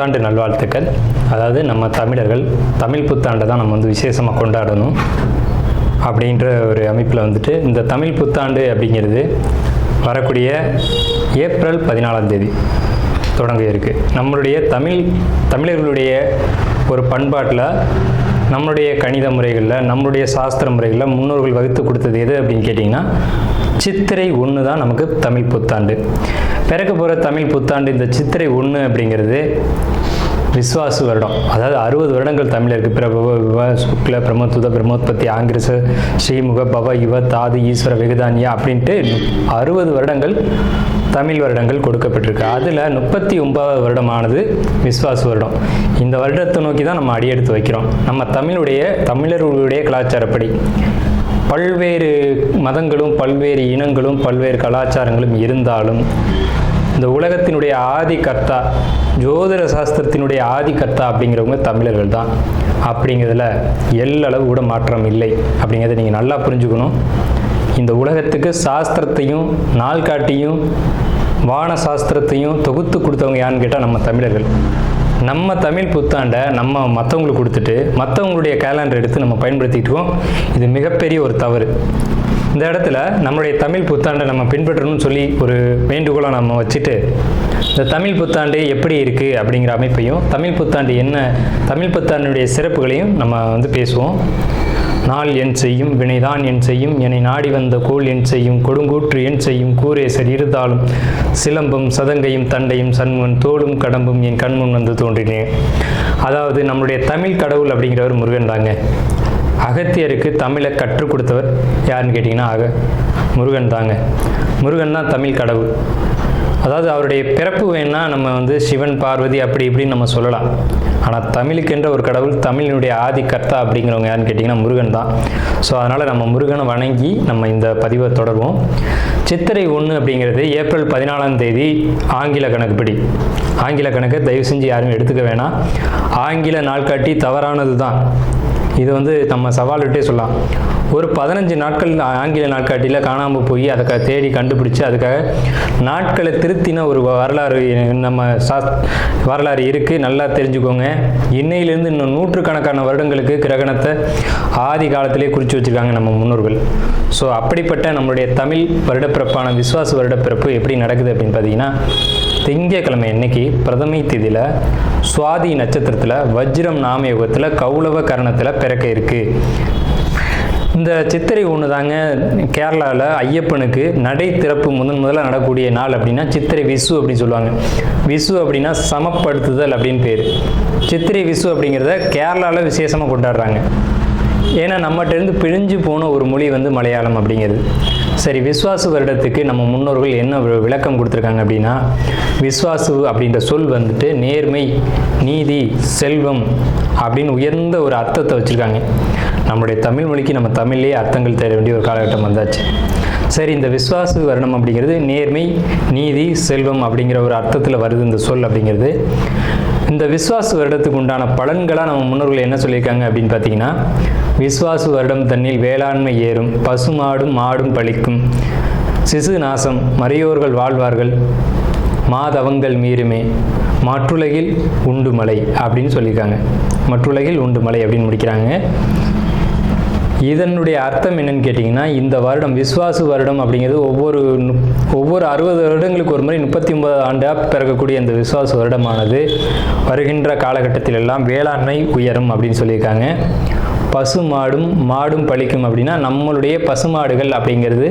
புத்தாண்டு நல்வாழ்த்துக்கள். அதாவது நம்ம தமிழர்கள் தமிழ் புத்தாண்டை தான் நம்ம வந்து விசேஷமாக கொண்டாடணும் அப்படின்ற ஒரு அமைப்பில் வந்துட்டு இந்த தமிழ் புத்தாண்டு அப்படிங்கிறது வரக்கூடிய ஏப்ரல் 14 தொடங்க இருக்குது. நம்மளுடைய தமிழர்களுடைய ஒரு பண்பாட்டில், நம்மளுடைய கணித முறைகளில், நம்மளுடைய சாஸ்திர முறைகளில் முன்னோர்கள் வகுத்து கொடுத்தது எது அப்படின்னு கேட்டிங்கன்னா சித்திரை 1 தான் நமக்கு தமிழ் புத்தாண்டு. பிறக்க போகிற தமிழ் புத்தாண்டு இந்த சித்திரை 1 அப்படிங்கிறது விஸ்வாசு வருடம். அதாவது 60 வருடங்கள் தமிழருக்கு பிரபவ விவ சுக்ல பிரமோத்துத பிரமோத்பத்தி ஆங்கிரச ஸ்ரீமுக பவ யுவ தாது ஈஸ்வர வெகுதானியா அப்படின்ட்டு 60 வருடங்கள் தமிழ் வருடங்கள் கொடுக்கப்பட்டிருக்கு. அதில் 39வது வருடமானது விஸ்வாசு வருடம். இந்த வருடத்தை நோக்கி தான் நம்ம அடியெடுத்து வைக்கிறோம். நம்ம தமிழர்களுடைய கலாச்சாரப்படி பல்வேறு மதங்களும் பல்வேறு இனங்களும் பல்வேறு கலாச்சாரங்களும் இருந்தாலும் இந்த உலகத்தினுடைய ஆதி கர்த்தா, ஜோதிட சாஸ்திரத்தினுடைய ஆதி கர்த்தா அப்படிங்கிறவங்க தமிழர்கள் தான். அப்படிங்கிறதுல எல்லளவு கூட மாற்றம் இல்லை அப்படிங்கிறத நீங்கள் நல்லா புரிஞ்சுக்கணும். இந்த உலகத்துக்கு சாஸ்திரத்தையும் நாள்காட்டியும் வான சாஸ்திரத்தையும் தொகுத்து கொடுத்தவங்க யாருன்னு கேட்டால் நம்ம தமிழர்கள். நம்ம தமிழ் புத்தாண்டை நம்ம மற்றவங்களுக்கு கொடுத்துட்டு மற்றவங்களுடைய கேலண்டர் எடுத்து நம்ம பயன்படுத்திக்கிட்டு இருக்கோம். இது மிகப்பெரிய ஒரு தவறு. இந்த இடத்துல நம்மளுடைய தமிழ் புத்தாண்டை நம்ம பின்பற்றணும்னு சொல்லி ஒரு வேண்டுகோளை நம்ம வச்சுட்டு இந்த தமிழ் புத்தாண்டு எப்படி இருக்குது அப்படிங்கிற அமைப்பையும், தமிழ் புத்தாண்டு என்ன, தமிழ் புத்தாண்டுடைய சிறப்புகளையும் நம்ம வந்து பேசுவோம். நாள் என் செய்யும் வினைதான் என் செய்யும் என்னை நாடி வந்த கோள் என் செய்யும் கொடுங்கூற்று என் செய்யும் கூரேசர் இருந்தாலும் சிலம்பும் சதங்கையும் தண்டையும் சண்முன் தோளும் கடம்பும் என் கண்முன் வந்து தோன்றினேன். அதாவது நம்மளுடைய தமிழ் கடவுள் அப்படிங்கிறவர் முருகன் தாங்க. அகத்தியருக்கு தமிழை கற்றுக் கொடுத்தவர் யாருன்னு கேட்டிங்கன்னா முருகன் தாங்க. முருகன் தான் தமிழ் கடவுள். அதாவது அவருடைய பிறப்பு வேணால் நம்ம வந்து சிவன் பார்வதி அப்படி இப்படின்னு நம்ம சொல்லலாம். ஆனால் தமிழுக்கென்ற ஒரு கடவுள், தமிழினுடைய ஆதி கர்த்தா அப்படிங்கிறவங்க யாருன்னு கேட்டிங்கன்னா முருகன் தான். ஸோ அதனால் நம்ம முருகனை வணங்கி நம்ம இந்த பதிவை தொடர்வோம். சித்திரை 1 அப்படிங்கிறது ஏப்ரல் 14 ஆங்கில கணக்குப்படி. ஆங்கில கணக்கை தயவு செஞ்சு யாரும் எடுத்துக்க வேணாம். ஆங்கில நாள்காட்டி தவறானது தான். இது வந்து நம்ம சவால்கிட்டே சொல்லலாம். ஒரு 15 நாட்கள் ஆங்கில நாட்காட்டியில் காணாமல் போய் அதை தேடி கண்டுபிடிச்சி அதுக்காக நாட்களை திருத்தின ஒரு வரலாறு நம்ம வரலாறு இருக்குது. நல்லா தெரிஞ்சுக்கோங்க. இன்னையிலேருந்து இன்னும் நூற்றுக்கணக்கான வருடங்களுக்கு கிரகணத்தை ஆதி காலத்திலே குறித்து வச்சுருக்காங்க நம்ம முன்னோர்கள். ஸோ அப்படிப்பட்ட நம்மளுடைய தமிழ் வருடப்பிறப்பான விஸ்வாச வருடப்பிறப்பு எப்படி நடக்குது அப்படின்னு பார்த்தீங்கன்னா, திங்கட்கிழமை அன்னைக்கு பிரதமை திதியில் சுவாதி நட்சத்திரத்தில் வஜ்ரம் நாமயோகத்தில் கௌளவ கரணத்தில் பிறக்க இருக்குது. இந்த சித்திரை 1 தாங்க கேரளாவில் ஐயப்பனுக்கு நடை திறப்பு முதல்ல நடக்கக்கூடிய நாள் அப்படின்னா சித்திரை விசு அப்படின்னு சொல்லுவாங்க. விசு அப்படின்னா சமப்படுத்துதல் அப்படின்னு பேர். சித்திரை விசு அப்படிங்கிறத கேரளாவில் விசேஷமாக கொண்டாடுறாங்க. ஏன்னா நம்மகிட்டேருந்து பிழிஞ்சு போன ஒரு மொழி வந்து மலையாளம் அப்படிங்கிறது. சரி, விஸ்வாசு வருடத்துக்கு நம்ம முன்னோர்கள் என்ன விளக்கம் கொடுத்துருக்காங்க அப்படின்னா, விஸ்வாசு அப்படின்ற சொல் வந்துட்டு நேர்மை, நீதி, செல்வம் அப்படின்னு உயர்ந்த ஒரு அர்த்தத்தை வச்சுருக்காங்க. நம்மளுடைய தமிழ் மொழிக்கு நம்ம தமிழ்லேயே அர்த்தங்கள் தேட வேண்டிய ஒரு காலகட்டம் வந்தாச்சு. சரி, இந்த விஸ்வாசு வருடம் அப்படிங்கிறது நேர்மை, நீதி, செல்வம் அப்படிங்கிற ஒரு அர்த்தத்தில் வருது இந்த சொல் அப்படிங்கிறது. இந்த விஸ்வாசு வருடத்துக்கு உண்டான பலன்களாக நம்ம முன்னோர்கள் என்ன சொல்லியிருக்காங்க அப்படின்னு பார்த்தீங்கன்னா, விஸ்வாசு வருடம் தன்னில் வேளாண்மை ஏறும், பசுமாடும் மாடும் பழிக்கும், சிசு நாசம், மறையோர்கள் வாழ்வார்கள், மாதவங்கள் மீறுமே, மற்றுலகில் உண்டு மலை அப்படின்னு சொல்லியிருக்காங்க. மற்றுலகில் உண்டு மலை அப்படின்னு முடிக்கிறாங்க. இதனுடைய அர்த்தம் என்னன்னு கேட்டிங்கன்னா, இந்த வருடம் விஸ்வாசு வருடம் அப்படிங்கிறது ஒவ்வொரு 60 வருடங்களுக்கு ஒரு முறை 39 ஆண்டாக பிறக்கக்கூடிய இந்த விஸ்வாசு வருடமானது வருகின்ற காலகட்டத்தில் எல்லாம் வேளாண்மை உயரும் அப்படின்னு சொல்லியிருக்காங்க. பசு மாடும் பழிக்கும் அப்படின்னா நம்மளுடைய பசுமாடுகள் அப்படிங்கிறது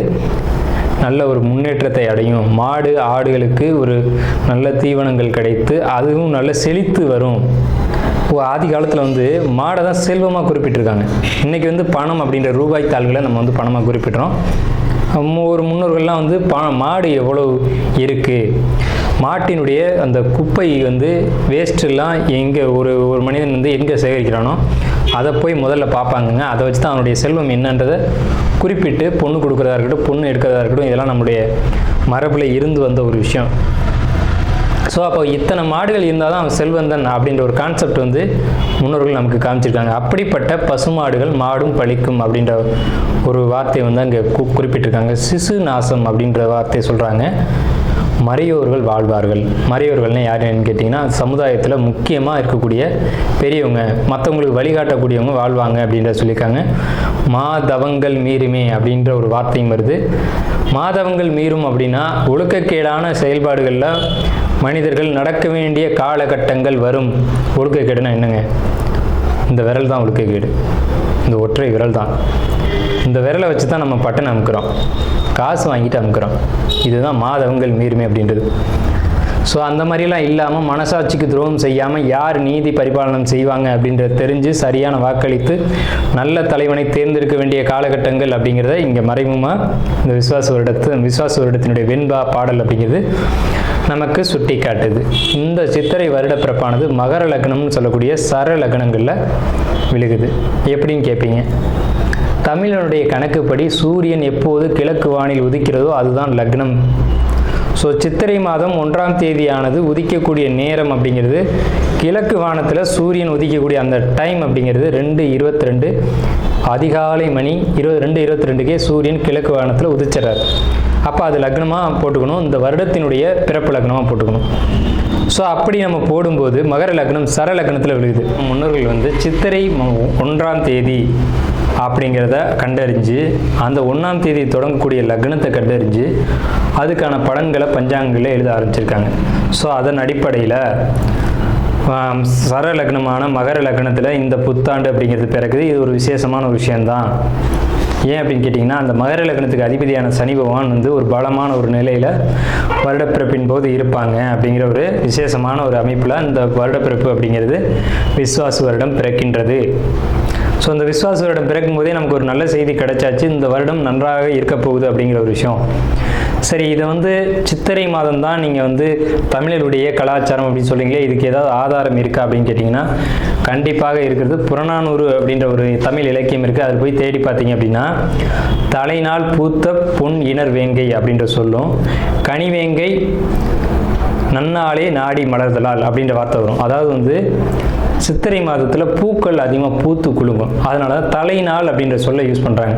நல்ல ஒரு முன்னேற்றத்தை அடையும். மாடு ஆடுகளுக்கு ஒரு நல்ல தீவனங்கள் கிடைத்து அதுவும் நல்ல செழித்து வரும். ஆதி காலத்தில் வந்து மாடை தான் செல்வமாக குறிப்பிட்டிருக்காங்க. இன்றைக்கி வந்து பணம் அப்படின்ற ரூபாய் தாள்களை நம்ம வந்து பணமாக குறிப்பிட்றோம். ஒரு முன்னோர்கள்லாம் வந்து மாடு எவ்வளோ இருக்குது, மாட்டினுடைய அந்த குப்பை வந்து வேஸ்ட்டெல்லாம் எங்கே ஒரு மனிதன் வந்து எங்கே சேகரிக்கிறானோ அதை போய் முதல்ல பார்ப்பாங்கங்க. அதை வச்சு தான் அவனுடைய செல்வம் என்னன்றதை குறிப்பிட்டு பொண்ணு கொடுக்குறதா இருக்கட்டும், பொண்ணு எடுக்கிறதா இருக்கட்டும், இதெல்லாம் நம்முடைய மரபில் இருந்து வந்த ஒரு விஷயம். ஸோ அப்போ இத்தனை மாடுகள் இருந்தால் தான் அவன் செல்வந்தன் அப்படின்ற ஒரு கான்செப்ட் வந்து முன்னோர்கள் நமக்கு காமிச்சிருக்காங்க. அப்படிப்பட்ட பசுமாடுகள் மாடும் பழிக்கும் அப்படின்ற ஒரு வார்த்தையை வந்து அங்கே குறிப்பிட்டிருக்காங்க. சிசு நாசம் அப்படின்ற வார்த்தையை சொல்கிறாங்க. மறையோர்கள் வாழ்வார்கள். மறையோர்கள்னு யாருன்னு கேட்டிங்கன்னா சமுதாயத்தில் முக்கியமாக இருக்கக்கூடிய பெரியவங்க, மற்றவங்களுக்கு வழிகாட்டக்கூடியவங்க வாழ்வாங்க அப்படின்ற சொல்லியிருக்காங்க. மாதவங்கள் மீறுமே அப்படின்ற ஒரு வார்த்தையும் வருது. மாதவங்கள் மீறும் அப்படின்னா ஒழுக்கக்கேடான செயல்பாடுகளில் மனிதர்கள் நடக்க வேண்டிய காலகட்டங்கள் வரும். ஒழுக்கக்கேடுனா என்னங்க? இந்த விரல் தான் ஒழுக்கக்கேடு, இந்த ஒற்றை விரல் தான். இந்த விரலை வச்சு தான் நம்ம பட்டன் அமுக்கிறோம், காசு வாங்கிட்டு அமுக்கிறோம். இதுதான் மாதவங்கள் மீறுமே அப்படின்றது. ஸோ அந்த மாதிரிலாம் இல்லாமல் மனசாட்சிக்கு துரோகம் செய்யாமல் யார் நீதி பரிபாலனம் செய்வாங்க அப்படின்றத தெரிஞ்சு சரியான வாக்களித்து நல்ல தலைவனை தேர்ந்தெடுக்க வேண்டிய காலகட்டங்கள் அப்படிங்கிறத இங்கே மறைமுகமாக இந்த விசுவாச வருடத்தினுடைய வெண்பா பாடல் அப்படிங்கிறது நமக்கு சுட்டி காட்டுது. இந்த சித்திரை வருட பிறப்பானது மகர லக்னம்னு சொல்லக்கூடிய சர லக்னங்களில் விழுகுது. எப்படின்னு கேட்பீங்க. தமிழனுடைய கணக்குப்படி சூரியன் எப்போது கிழக்கு வானில் உதிக்கிறதோ அதுதான் லக்னம். ஸோ சித்திரை மாதம் 1ஆம் தேதியானது உதிக்கக்கூடிய நேரம் அப்படிங்கிறது கிழக்கு வானத்தில் சூரியன் உதிக்கக்கூடிய அந்த டைம் அப்படிங்கிறது 2:22 அதிகாலை மணி 2:22க்கே சூரியன் கிழக்கு வானத்தில் உதிச்சிடறாரு. அப்போ அது லக்னமாக போட்டுக்கணும், இந்த வருடத்தினுடைய பிறப்பு லக்னமாக போட்டுக்கணும். ஸோ அப்படி நம்ம போடும்போது மகர லக்னம் சர லக்னத்தில் விழுகுது. முன்னோர்கள் சித்திரை 1ஆம் தேதி அப்படிங்கிறத கண்டறிஞ்சு அந்த 1ஆம் தேதி தொடங்கக்கூடிய லக்னத்தை கண்டறிஞ்சு அதுக்கான பலன்களை பஞ்சாங்கங்களில் எழுத ஆரம்பிச்சிருக்காங்க. ஸோ அதன் அடிப்படையில் சர லக்னமான மகர லக்னத்தில் இந்த புத்தாண்டு அப்படிங்கிறது பிறகுது. இது ஒரு விசேஷமான ஒரு விஷயந்தான். ஏன் அப்படின்னு கேட்டிங்கன்னா, அந்த மகர லக்னத்துக்கு அதிபதியான சனி பகவான் ஒரு பலமான ஒரு நிலையில் வருடப்பிறப்பின் போது இருப்பாங்க அப்படிங்கிற ஒரு விசேஷமான ஒரு அமைப்பில் இந்த வருடப்பிறப்பு அப்படிங்கிறது விஸ்வாச வருடம் பிறக்கின்றது. ஸோ இந்த விஸ்வாச வருடம் பிறக்கும் போதே நமக்கு ஒரு நல்ல செய்தி கிடைச்சாச்சு, இந்த வருடம் நன்றாக இருக்க போகுது அப்படிங்கிற ஒரு விஷயம். சரி, இதை சித்திரை மாதம் தான் நீங்கள் தமிழருடைய கலாச்சாரம் அப்படின்னு சொல்கிறீங்களே, இதுக்கு ஏதாவது ஆதாரம் இருக்கா அப்படின்னு கேட்டிங்கன்னா கண்டிப்பாக இருக்கிறது. புறநானூறு அப்படின்ற ஒரு தமிழ் இலக்கியம் இருக்குது. அதில் போய் தேடி பார்த்தீங்க அப்படின்னா தலைநாள் பூத்த பொன் இணர் வேங்கை அப்படின்ற சொல்லும், கனிவேங்கை நன்னாளே நாடி மலர்தலால் அப்படின்ற வார்த்தை வரும். அதாவது சித்திரை மாதத்தில் பூக்கள் அதிகமாக பூத்து குலுங்கும். அதனால தலைநாள் அப்படின்ற சொல்ல யூஸ் பண்ணுறாங்க.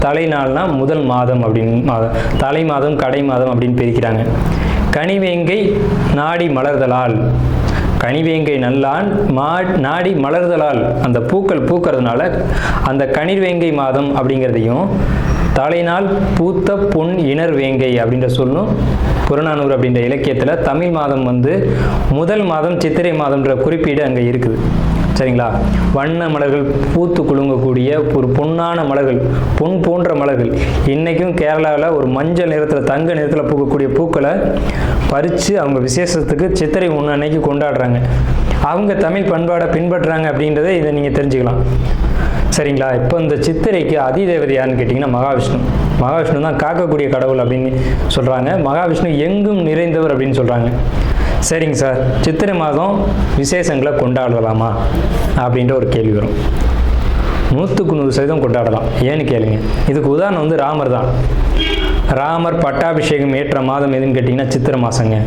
தலைநாள்னா முதல் மாதம் அப்படின்னு தலை மாதம் கடை மாதம் அப்படின்னு பிரிக்கிறாங்க. கனிவேங்கை நாடி மலர்தலால், கனிவேங்கை நல்லான் நாடி மலர்தலால், அந்த பூக்கள் பூக்கிறதுனால அந்த கனிவேங்கை மாதம் அப்படிங்கிறதையும் தலைநாள் பூத்த பொன் இணர் வேங்கை அப்படின்ற சொல்லும் புறநானூறு அப்படின்ற இலக்கியத்தில் தமிழ் மாதம் முதல் மாதம் சித்திரை மாதம்ன்ற குறிப்பீடு அங்கே இருக்குது. சரிங்களா? வண்ண மலர்கள் பூத்து குலுங்கக்கூடிய ஒரு பொன்னான மலர்கள், பொன் போன்ற மலர்கள். இன்றைக்கும் கேரளாவில் ஒரு மஞ்சள் நிறத்தில் தங்க நிறத்தில் பூக்கக்கூடிய பூக்களை பறித்து அவங்க விசேஷத்துக்கு சித்திரை 1 அன்னைக்கு கொண்டாடுறாங்க. அவங்க தமிழ் பண்பாடை பின்பற்றுறாங்க அப்படின்றத இதை நீங்கள் தெரிஞ்சுக்கலாம். சரிங்களா? இப்போ இந்த சித்திரைக்கு அதிதேவதை யாருன்னு கேட்டிங்கன்னா மகாவிஷ்ணு. மகாவிஷ்ணு தான் காக்கக்கூடிய கடவுள் அப்படின்னு சொல்கிறாங்க. மகாவிஷ்ணு எங்கும் நிறைந்தவர் அப்படின்னு சொல்கிறாங்க. சரிங்க சார், சித்திரை மாதம் விசேஷங்களை கொண்டாடலாமா அப்படின்ற ஒரு கேள்வி வரும். 100% கொண்டாடலாம். ஏன்னு கேளுங்க. இதுக்கு உதாரணம் ராமர் தான். ராமர் பட்டாபிஷேகம் ஏற்ற மாதம் எதுன்னு கேட்டிங்கன்னா சித்திரை மாதங்க.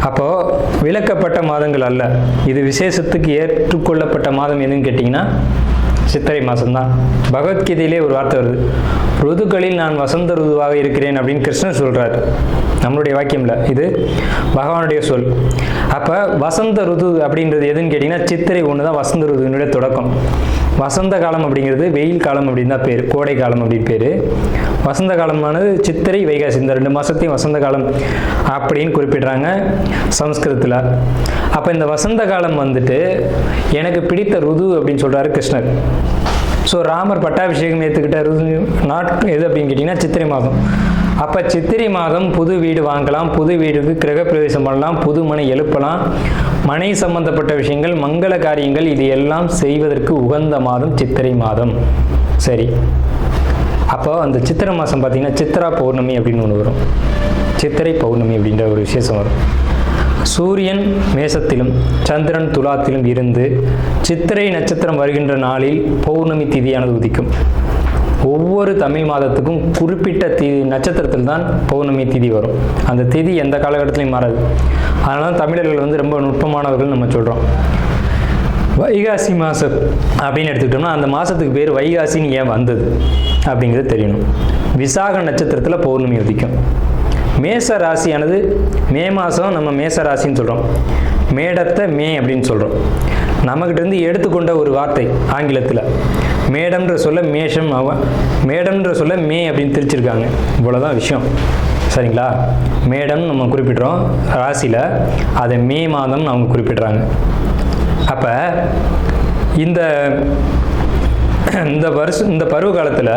அப்போது விலக்கப்பட்ட மாதங்கள் அல்ல, இது விசேஷத்துக்கு ஏற்றுக்கொள்ளப்பட்ட மாதம் எதுன்னு கேட்டிங்கன்னா சித்திரை மாதம்தான். பகவத்கீதையிலே ஒரு வார்த்தை வருது, ருதுக்களில் நான் வசந்த ருதுவாக இருக்கிறேன் அப்படின்னு கிருஷ்ணன் சொல்கிறார். நம்மளுடைய வாக்கியம்ல, இது பகவானுடைய சொல். அப்போ வசந்த ருது அப்படின்றது எதுன்னு கேட்டிங்கன்னா சித்திரை 1 தான் வசந்த ருதுனுடைய தொடக்கம். வசந்த காலம் அப்படிங்கிறது வெயில் காலம் அப்படின்னு தான் பேர், கோடை காலம் அப்படின்னு பேர். வசந்த காலமானது சித்திரை வைகாசி, இந்த 2 மாதத்தையும் வசந்த காலம் அப்படின்னு குறிப்பிடுறாங்க சமஸ்கிருதத்தில். அப்போ இந்த வசந்த காலம் எனக்கு பிடித்த ருது அப்படின்னு சொல்கிறாரு கிருஷ்ணர். ஸோ ராமர் பட்டாபிஷேகம் ஏற்றுக்கிட்ட ருது எது அப்படின்னு கேட்டிங்கன்னா சித்திரை மாதம். அப்போ சித்திரை மாதம் புது வீடு வாங்கலாம், புது வீடுக்கு கிரகப்பிரவேசம் பண்ணலாம், புது மனை எழுப்பலாம், மனை சம்பந்தப்பட்ட விஷயங்கள், மங்கள காரியங்கள் இது எல்லாம் செய்வதற்கு உகந்த மாதம் சித்திரை மாதம். சரி, அப்போ அந்த சித்திரை மாதம் பார்த்திங்கன்னா சித்ரா பௌர்ணமி அப்படின்னு ஒன்று வரும். சித்திரை பௌர்ணமி அப்படின்ற ஒரு விசேஷம் வரும். சூரியன் மேசத்திலும் சந்திரன் துலாத்திலும் இருந்து சித்திரை நட்சத்திரம் வருகின்ற நாளில் பௌர்ணமி திதியானது உதிக்கும். ஒவ்வொரு தமிழ் மாதத்துக்கும் குறிப்பிட்ட நட்சத்திரத்தில் தான் பௌர்ணமி திதி வரும். அந்த திதி எந்த காலகட்டத்திலையும் மாறாது. அதனால தமிழர்கள் ரொம்ப நுட்பமானவர்கள் நம்ம சொல்கிறோம். வைகாசி மாதம் அப்படின்னு எடுத்துக்கிட்டோம்னா அந்த மாதத்துக்கு பேர் வைகாசின்னு ஏன் வந்தது அப்படிங்கிறது தெரியணும். விசாக நட்சத்திரத்தில் பௌர்ணமி உதிக்கும். மேச ராசியானது மே மாதம் நம்ம மேச ராசின்னு சொல்கிறோம், மேடத்தை மே அப்படின்னு சொல்கிறோம். நம்மக்கிட்டேருந்து எடுத்துக்கொண்ட ஒரு வார்த்தை ஆங்கிலத்தில். மேடம்ன்ற சொல்ல மேஷம், மேடம்ன்ற சொல்ல மே அப்படின்னு திரிச்சிருக்காங்க. இவ்வளோதான் விஷயம், சரிங்களா? மேடம் நம்ம குறிப்பிட்றோம் ராசியில், அதை மே மாதம் அவங்க குறிப்பிட்றாங்க. அப்போ இந்த பருவ காலத்தில்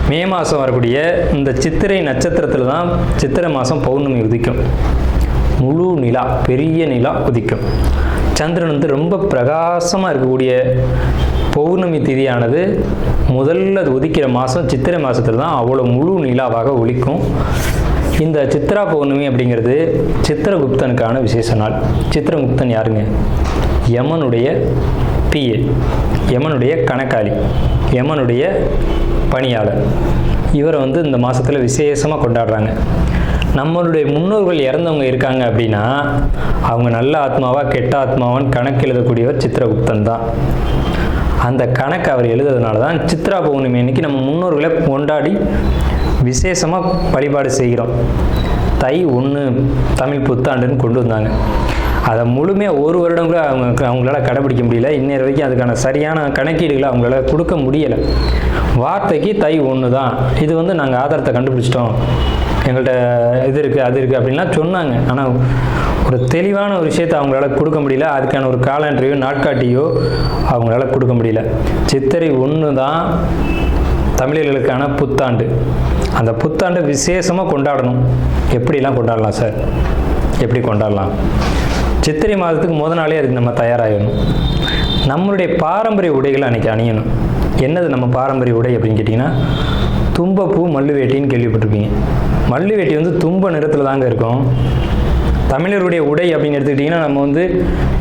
மே மாதம் வரக்கூடிய இந்த சித்திரை நட்சத்திரத்தில் தான் சித்திரை மாதம் பௌர்ணமி உதிக்கும். முழு நிலா, பெரிய நிலா உதிக்கும். சந்திரன் வந்து ரொம்ப பிரகாசமாக இருக்கக்கூடிய பௌர்ணமி திதியானது முதல்ல உதிக்கிற மாதம் சித்திரை மாதத்தில் தான் அவ்வளோ முழு நிலாவாக ஒலிக்கும். இந்த சித்ரா பௌர்ணமி அப்படிங்கிறது சித்திரகுப்தனுக்கான விசேஷ நாள். சித்திரகுப்தன் யாருங்க? யமனுடைய பிஏ, யமனுடைய கணக்காளி, யமனுடைய பணியாளர். இவரை வந்து இந்த மாதத்தில் விசேஷமாக கொண்டாடுறாங்க. நம்மளுடைய முன்னோர்கள் இறந்தவங்க இருக்காங்க அப்படின்னா அவங்க நல்ல ஆத்மாவா கெட்ட ஆத்மாவான்னு கணக்கு எழுதக்கூடியவர் சித்திரகுப்தன் தான். அந்த கணக்கு அவர் எழுதுறதுனால தான் சித்ரா பௌர்ணமி அன்னைக்கு நம்ம முன்னோர்களை கொண்டாடி விசேஷமாக வழிபாடு செய்கிறோம். தை 1 தமிழ் புத்தாண்டுன்னு கொண்டு வந்தாங்க. அதை முழுமையாக ஒரு வருடம் கூட அவங்களால கடைபிடிக்க முடியல. இன்னொரு வரைக்கும் அதுக்கான சரியான கணக்கீடுகளை அவங்களால கொடுக்க முடியலை. வார்த்தைக்கு தை 1 தான், இது வந்து நாங்கள் ஆதாரத்தை கண்டுபிடிச்சிட்டோம், எங்கள்கிட்ட இது இருக்குது அது இருக்குது அப்படின்லாம் சொன்னாங்க. ஆனால் ஒரு தெளிவான ஒரு விஷயத்தை அவங்களால கொடுக்க முடியல. அதுக்கான ஒரு காலண்டரையோ நாட்காட்டியோ அவங்களால கொடுக்க முடியல. சித்திரை 1 தான் தமிழர்களுக்கான புத்தாண்டு. அந்த புத்தாண்டை விசேஷமாக கொண்டாடணும். எப்படிலாம் கொண்டாடலாம் சார்? எப்படி கொண்டாடலாம்? சித்திரை மாதத்துக்கு முத நாளே அதுக்கு நம்ம தயாராகணும். நம்மளுடைய பாரம்பரிய உடைகளை அன்றைக்கி அணியணும். என்னது நம்ம பாரம்பரிய உடை அப்படின்னு கேட்டிங்கன்னா, தும்பப்பூ மல்லு வேட்டின்னு கேள்விப்பட்டிருப்பீங்க. மல்லு வேட்டி வந்து தும்ப நிறத்தில் தாங்க இருக்கும். தமிழருடைய உடை அப்படின்னு எடுத்துக்கிட்டிங்கன்னா, நம்ம வந்து